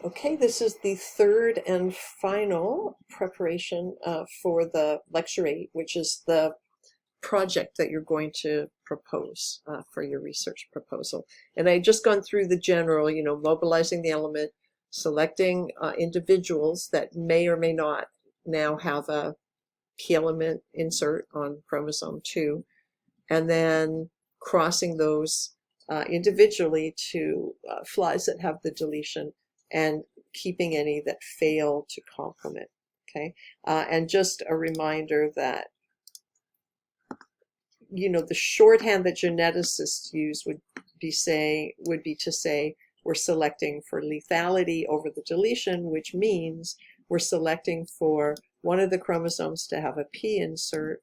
Okay, this is the third and final preparation for the Lecture 8, which is the project that you're going to propose for your research proposal. And I just gone through the general, mobilizing the element, selecting individuals that may or may not now have a key element insert on chromosome 2, and then crossing those individually to flies that have the deletion and keeping any that fail to complement. Okay, and just a reminder that the shorthand that geneticists use would be to say we're selecting for lethality over the deletion, which means we're selecting for one of the chromosomes to have a P insert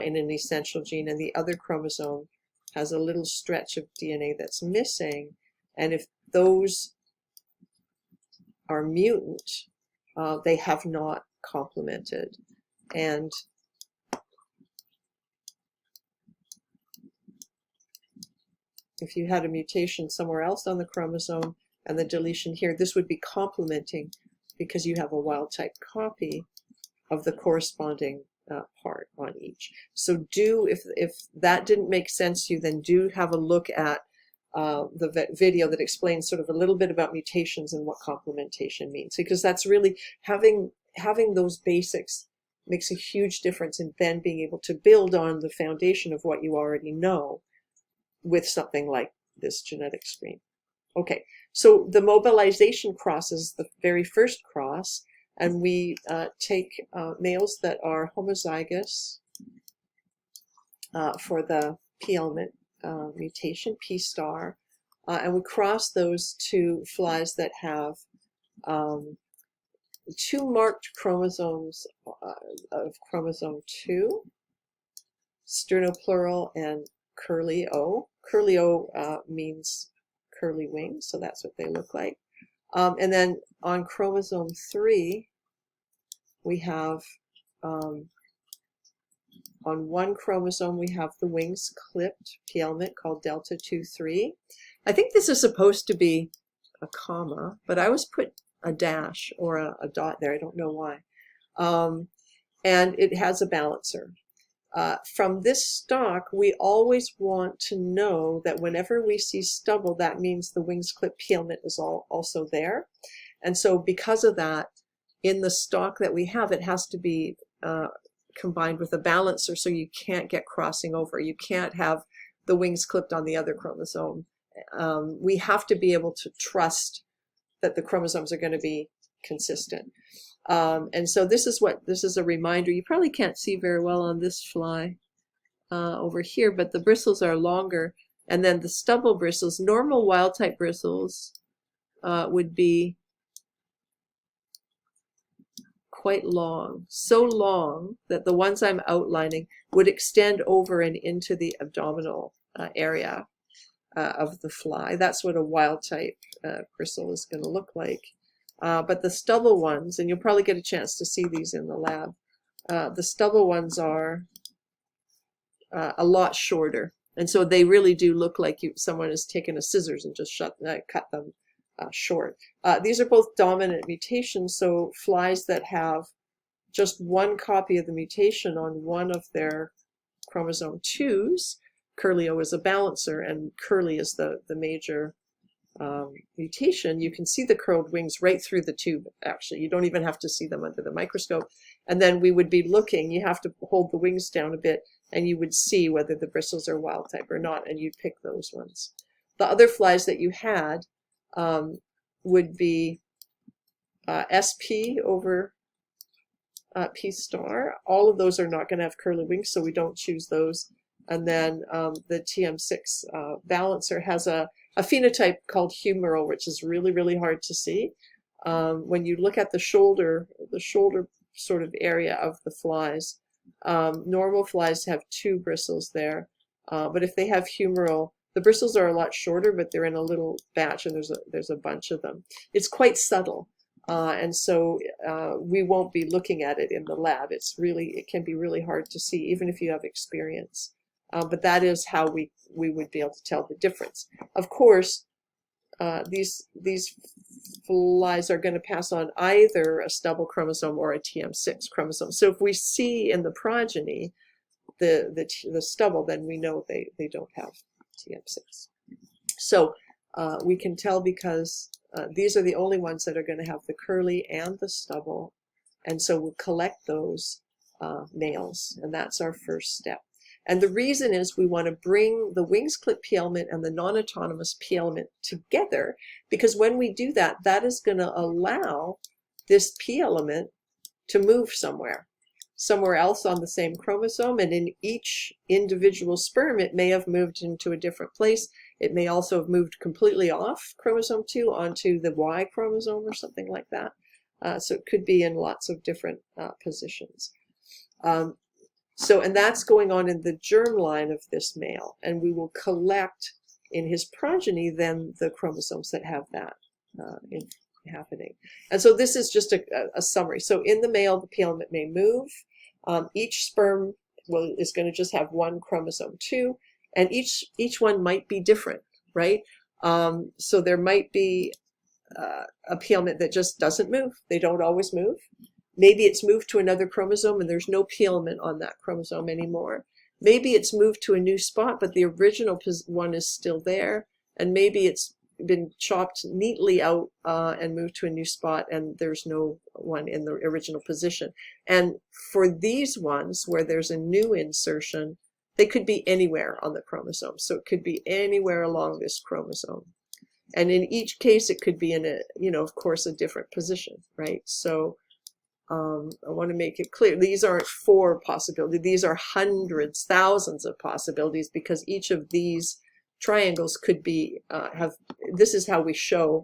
in an essential gene, and the other chromosome has a little stretch of DNA that's missing. And if those are mutant, they have not complemented. And if you had a mutation somewhere else on the chromosome and the deletion here, this would be complementing because you have a wild type copy of the corresponding part on each. So if that didn't make sense to you, then do have a look at the video that explains sort of a little bit about mutations and what complementation means, because that's really having those basics makes a huge difference in then being able to build on the foundation of what you already know with something like this genetic screen. Okay, so the mobilization cross is the very first cross, and we take males that are homozygous for the P element mutation, P star, and we cross those to flies that have two marked chromosomes of chromosome 2, sternopleural and curly O. Curly O means curly wings, so that's what they look like. And then on chromosome 3, we have, on one chromosome, we have the wings clipped, P element called delta 2,3. I think this is supposed to be a comma, but I always put a dash or a dot there. I don't know why. And it has a balancer. From this stock, we always want to know that whenever we see stubble, that means the wings clip P element is also there. And so because of that, in the stock that we have, it has to be combined with a balancer, so you can't get crossing over. You can't have the wings clipped on the other chromosome. We have to be able to trust that the chromosomes are going to be consistent. And so this is a reminder. You probably can't see very well on this fly over here, but the bristles are longer, and then the stubble bristles, normal wild type bristles would be quite long, so long that the ones I'm outlining would extend over and into the abdominal area of the fly. That's what a wild type bristle is going to look like. But the stubble ones, and you'll probably get a chance to see these in the lab, the stubble ones are a lot shorter. And so they really do look like someone has taken a scissors and just cut them short. These are both dominant mutations, so flies that have just one copy of the mutation on one of their chromosome 2s, curly O is a balancer, and curly is the major mutation. You can see the curled wings right through the tube, actually. You don't even have to see them under the microscope. And then we would be looking, you have to hold the wings down a bit, and you would see whether the bristles are wild type or not, and you'd pick those ones. The other flies that you had would be SP over P star. All of those are not going to have curly wings, so we don't choose those. And then the TM6 balancer has a phenotype called humeral, which is really, really hard to see. When you look at the shoulder sort of area of the flies, normal flies have two bristles there, but if they have humeral, the bristles are a lot shorter, but they're in a little batch, and there's a bunch of them. It's quite subtle, and so we won't be looking at it in the lab. It can be really hard to see, even if you have experience. But that is how we would be able to tell the difference. Of course, these flies are going to pass on either a stubble chromosome or a TM6 chromosome. So if we see in the progeny the stubble, then we know they don't have TM6. So we can tell because these are the only ones that are going to have the curly and the stubble, and so we'll collect those males, and that's our first step. And the reason is we want to bring the wings clip P element and the non-autonomous P element together, because when we do that, that is going to allow this P element to move somewhere else on the same chromosome, and in each individual sperm it may have moved into a different place. It may also have moved completely off chromosome 2 onto the Y chromosome or something like that. So it could be in lots of different positions. And that's going on in the germline of this male, and we will collect in his progeny then the chromosomes that have that happening. And so this is just a summary. So in the male, the P element may move. Each sperm is going to just have one chromosome 2, and each one might be different, right? So there might be a P element that just doesn't move. They don't always move. Maybe it's moved to another chromosome and there's no P element on that chromosome anymore. Maybe it's moved to a new spot, but the original one is still there. And maybe it's been chopped neatly out and moved to a new spot, and there's no one in the original position. And for these ones where there's a new insertion, they could be anywhere on the chromosome. So it could be anywhere along this chromosome. And in each case, it could be in a, of course, a different position, right? So I want to make it clear, these aren't 4 possibilities. These are hundreds, thousands of possibilities, because each of these triangles could be, this is how we show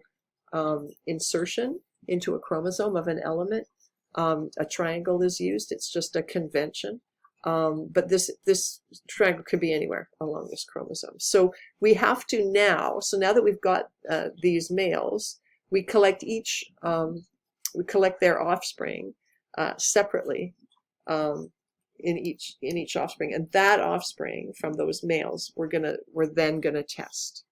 insertion into a chromosome of an element. A triangle is used. It's just a convention. But this triangle could be anywhere along this chromosome. So we have to now, now that we've got these males, we collect their offspring separately in each offspring, and that offspring from those males we're then gonna test.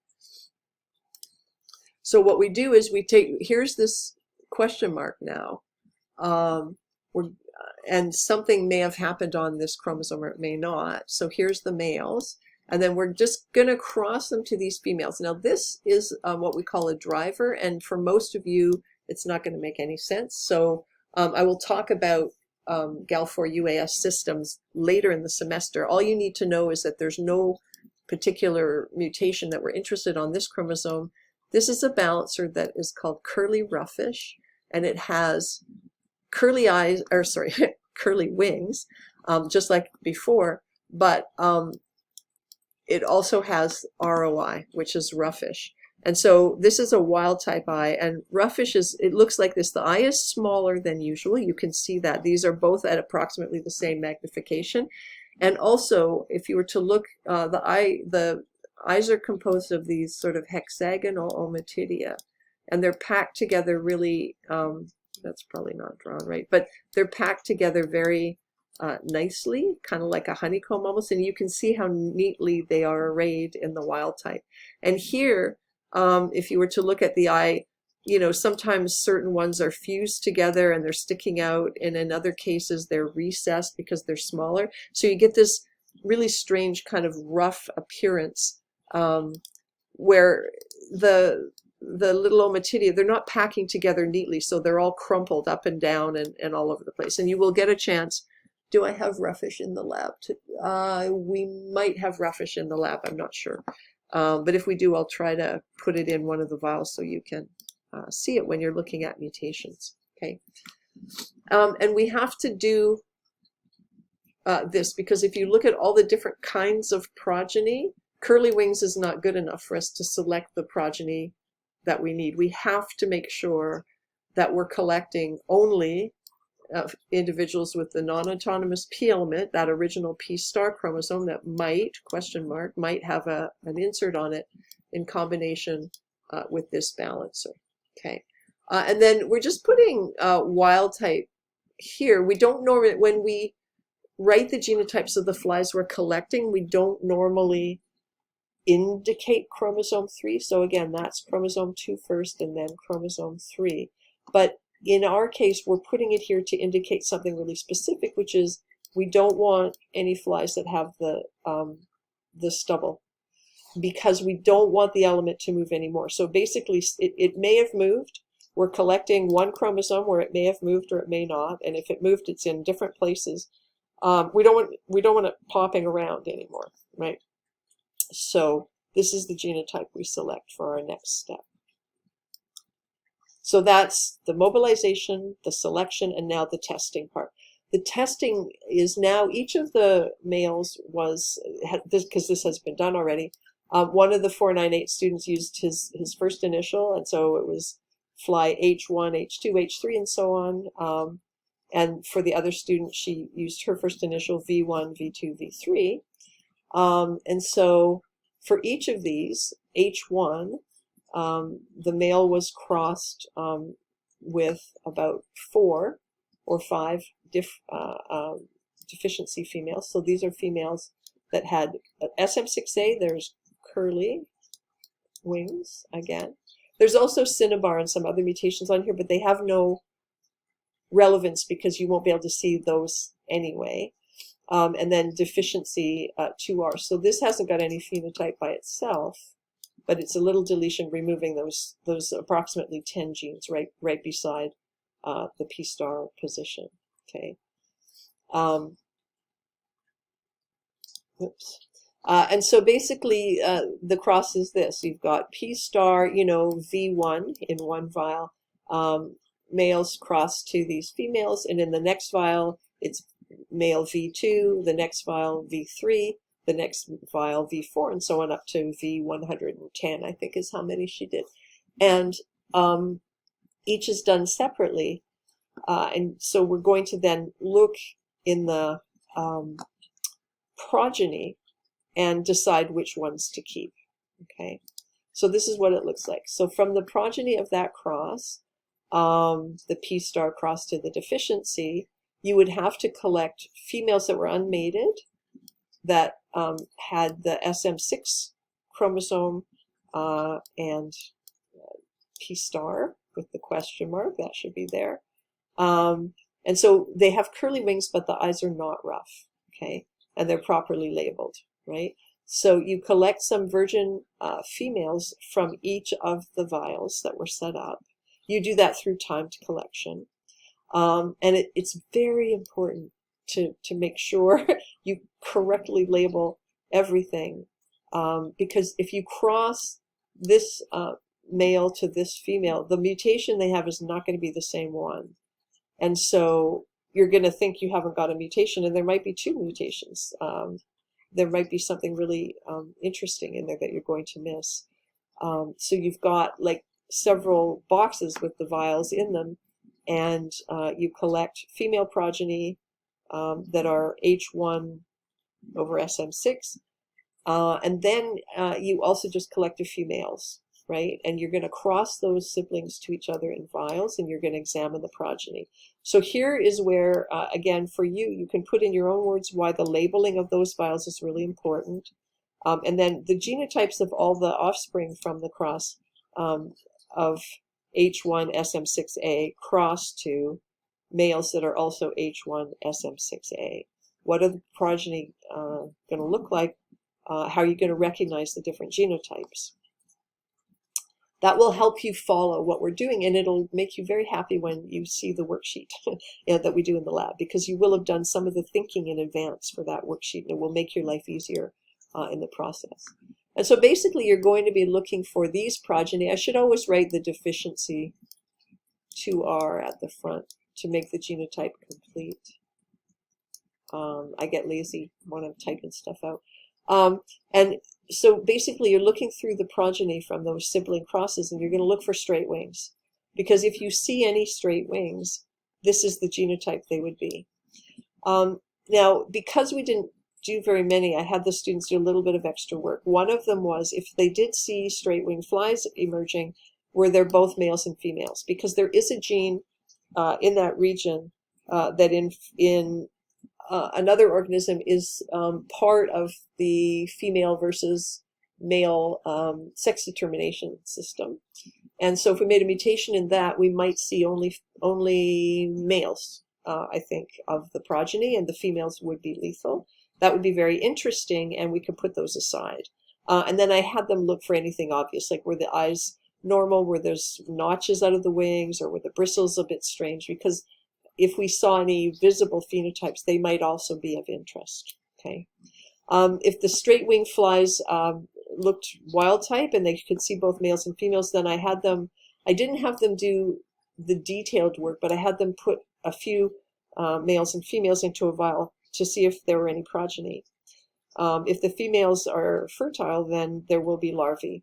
So what we do is here's this question mark now, and something may have happened on this chromosome or it may not. So here's the males, and then we're just gonna cross them to these females. Now this is what we call a driver, and for most of you it's not going to make any sense. So I will talk about GAL4 UAS systems later in the semester. All you need to know is that there's no particular mutation that we're interested on this chromosome. This is a balancer that is called curly roughish, and it has curly eyes, or sorry, curly wings, just like before, but it also has ROI, which is roughish. And so this is a wild type eye, and roughish it looks like this. The eye is smaller than usual. You can see that. These are both at approximately the same magnification. And also, if you were to look, the eyes are composed of these sort of hexagonal ommatidia, and they're packed together really, that's probably not drawn right, but they're packed together very nicely, kind of like a honeycomb almost, and you can see how neatly they are arrayed in the wild type. And here, if you were to look at the eye, sometimes certain ones are fused together and they're sticking out, and in other cases they're recessed because they're smaller. So you get this really strange kind of rough appearance where the little ommatidia, they're not packing together neatly, so they're all crumpled up and down and all over the place. And you will get a chance. Do I have roughish in the lab? We might have roughish in the lab, I'm not sure. But if we do, I'll try to put it in one of the vials so you can see it when you're looking at mutations. Okay, and we have to do this because if you look at all the different kinds of progeny, curly wings is not good enough for us to select the progeny that we need. We have to make sure that we're collecting only individuals with the non-autonomous P element, that original P star chromosome that might, might have an insert on it in combination with this balancer. Okay, and then we're just putting wild type here. We don't normally, when we write the genotypes of the flies we're collecting, we don't normally indicate chromosome 3. So again, that's chromosome 2 first and then chromosome 3. But in our case, we're putting it here to indicate something really specific, which is we don't want any flies that have the stubble, because we don't want the element to move anymore. So basically, it may have moved. We're collecting one chromosome where it may have moved or it may not, and if it moved, it's in different places. We don't want it popping around anymore, right? So this is the genotype we select for our next step. So that's the mobilization, the selection, and now the testing part. The testing is now each of the males was, because this has been done already, one of the 498 students used his first initial, and so it was fly H1, H2, H3, and so on. And for the other student, she used her first initial V1, V2, V3. And so for each of these, H1, the male was crossed with about 4 or 5 deficiency females. So these are females that had SM6A. There's curly wings again. There's also cinnabar and some other mutations on here, but they have no relevance because you won't be able to see those anyway. And then deficiency 2R. So this hasn't got any phenotype by itself, but it's a little deletion removing those approximately 10 genes right beside the P star position. Okay. Oops. And so basically the cross is this. You've got P star, V1 in one vial, males cross to these females, and in the next vial it's male V2, the next vial V3, the next vial V4, and so on up to V110, I think is how many she did. And each is done separately. And so we're going to then look in the progeny and decide which ones to keep. Okay, so this is what it looks like. So from the progeny of that cross, the P star cross to the deficiency, you would have to collect females that were unmated, that had the SM6 chromosome and P star with the question mark, that should be there. And so they have curly wings, but the eyes are not rough, okay? And they're properly labeled, right? So you collect some virgin females from each of the vials that were set up. You do that through timed collection. And it's very important to make sure you correctly label everything, because if you cross this male to this female, the mutation they have is not going to be the same one. And so you're going to think you haven't got a mutation, and there might be 2 mutations. There might be something really interesting in there that you're going to miss. So you've got like several boxes with the vials in them, and you collect female progeny that are H1 over SM6, and then you also just collect a few males, right? And you're going to cross those siblings to each other in vials, and you're going to examine the progeny. So here is where, again, for you, you can put in your own words why the labeling of those vials is really important. And then the genotypes of all the offspring from the cross of H1 SM6A cross to males that are also H1 SM6A. What are the progeny going to look like? How are you going to recognize the different genotypes? That will help you follow what we're doing, and it'll make you very happy when you see the worksheet that we do in the lab, because you will have done some of the thinking in advance for that worksheet, and it will make your life easier in the process. And so basically you're going to be looking for these progeny. I should always write the deficiency 2R at the front to make the genotype complete. I get lazy when I'm typing stuff out. And so basically you're looking through the progeny from those sibling crosses, and you're going to look for straight wings, because if you see any straight wings, this is the genotype they would be. Now, because we didn't do very many, I had the students do a little bit of extra work. One of them was if they did see straight winged flies emerging, were they both males and females? Because there is a gene in that region that in another organism is part of the female versus male sex determination system. And so if we made a mutation in that, we might see only males, I think, of the progeny, and the females would be lethal. That would be very interesting, and we could put those aside. And then I had them look for anything obvious, like were the eyes normal, were there's notches out of the wings, or were the bristles a bit strange, because if we saw any visible phenotypes, they might also be of interest. Okay. If the straight wing flies looked wild type and they could see both males and females, then I didn't have them do the detailed work, but I had them put a few males and females into a vial to see if there were any progeny. If the females are fertile, then there will be larvae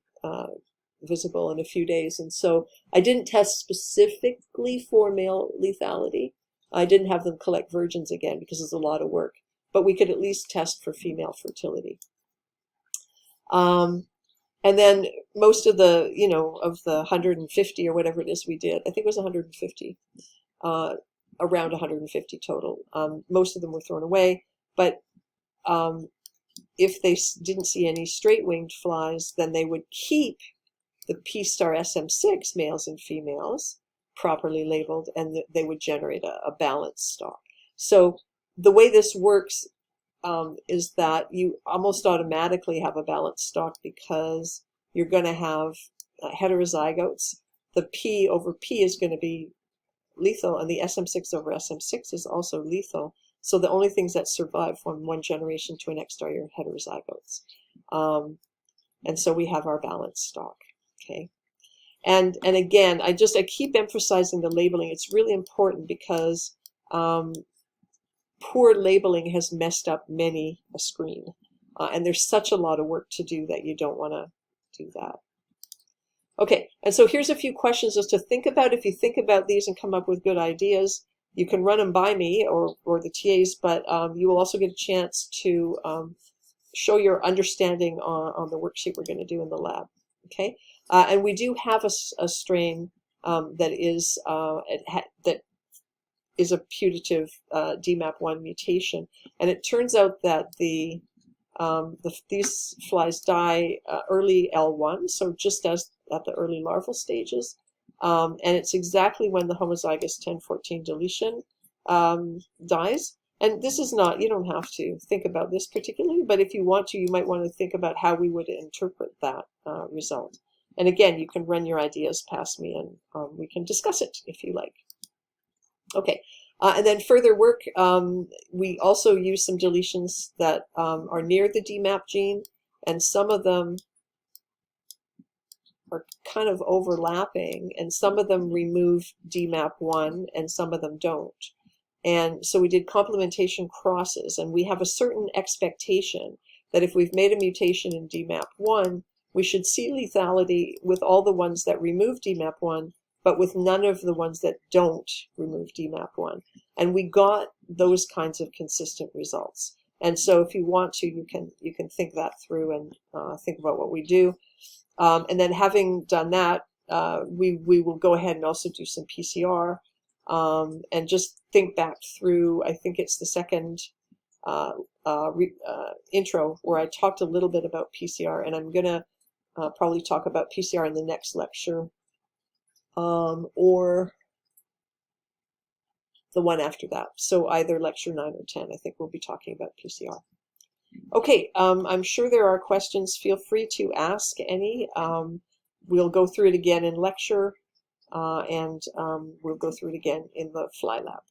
visible in a few days. And so I didn't test specifically for male lethality. I didn't have them collect virgins again because it's a lot of work, but we could at least test for female fertility. And then most of the, of the 150 or whatever it is we did, I think it was 150, around 150 total. Most of them were thrown away, but if they didn't see any straight-winged flies, then they would keep the P star SM6 males and females properly labeled, and they would generate a balanced stock. So the way this works is that you almost automatically have a balanced stock because you're going to have heterozygotes. The P over P is going to be lethal, and the SM6 over SM6 is also lethal. So the only things that survive from one generation to the next are your heterozygotes. And so we have our balanced stock. Okay. And again, I keep emphasizing the labeling. It's really important because poor labeling has messed up many a screen. And there's such a lot of work to do that you don't want to do that. Okay, and so here's a few questions just to think about. If you think about these and come up with good ideas, you can run them by me or the TAs, but you will also get a chance to show your understanding on the worksheet we're going to do in the lab. Okay, and we do have a strain that is a putative DMAP1 mutation, and it turns out that these flies die early L1, so just as at the early larval stages, and it's exactly when the homozygous 1014 deletion dies. And this is not, you don't have to think about this particularly, but if you want to, you might want to think about how we would interpret that result. And again, you can run your ideas past me and we can discuss it if you like. Okay, and then further work, we also use some deletions that are near the DMAP gene, and some of them are kind of overlapping, and some of them remove DMAP1 and some of them don't. And so we did complementation crosses, and we have a certain expectation that if we've made a mutation in DMAP1, we should see lethality with all the ones that remove DMAP1, but with none of the ones that don't remove DMAP1. And we got those kinds of consistent results. And so if you want to, you can think that through and think about what we do. And then having done that, we will go ahead and also do some PCR and just think back through, I think it's the second intro where I talked a little bit about PCR, and I'm going to probably talk about PCR in the next lecture or the one after that. So either lecture 9 or 10, I think we'll be talking about PCR. Okay, I'm sure there are questions. Feel free to ask any. We'll go through it again in lecture, and we'll go through it again in the fly lab.